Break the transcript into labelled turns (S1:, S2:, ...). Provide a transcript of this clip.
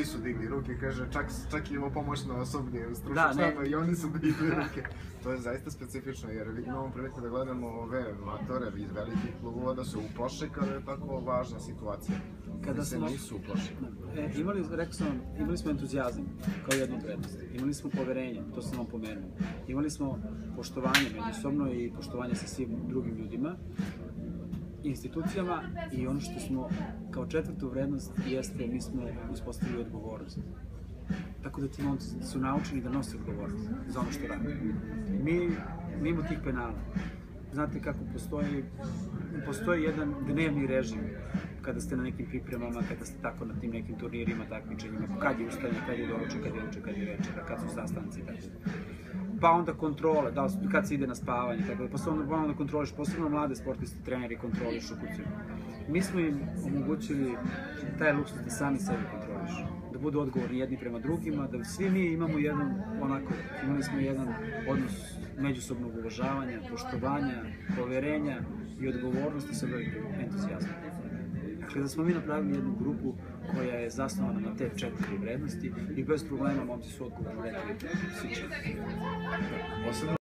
S1: svi su digli ruke, kaže, čak imamo pomoćno osoblje u stručnom štabu i oni su digli ruke. To je zaista specifično, jer imamo priliku da gledamo ove matore iz velikih klubova da su uplaše kada je tako važna situacija. Kada se nisu uplaše.
S2: Imali smo entuzijazam kao jednu od vrednosti. Imali smo poverenje, to sam vam pomenuo. Imali smo poštovanje međusobno i poštovanje sa svim drugim ljudima, institucijama, i ono što smo kao četvrtu vrednost jeste, mi smo uspostavili odgovornost. Tako da ti momci su naučeni da nose odgovornost za ono što rade. Mimo tih penala, znate kako postoji jedan dnevni režim kada ste na nekim pripremama, kada ste tako na tim nekim turnirima, takmičenjima, kad je ustajanje, kad je doručak, kad je ručak, kad je večera, kad su sastanci, tako. Pa onda kontrole, kad se ide na spavanje, tako da, pa se onda kontroliš, posebno mlade sportiste, treneri kontrolišu kuću. Mi smo im omogućili taj luksuz da sami sebe kontrolišu, da budu odgovorni jedni prema drugima, da svi mi imamo imali smo jedan odnos međusobnog uvažavanja, poštovanja, poverenja i odgovornosti sa velikim entuzijazmom. Dakle, da smo mi napravili jednu grupu koja je zasnovana na te 4 vrednosti i bez problema momci su odgovorno rekli svi četiri.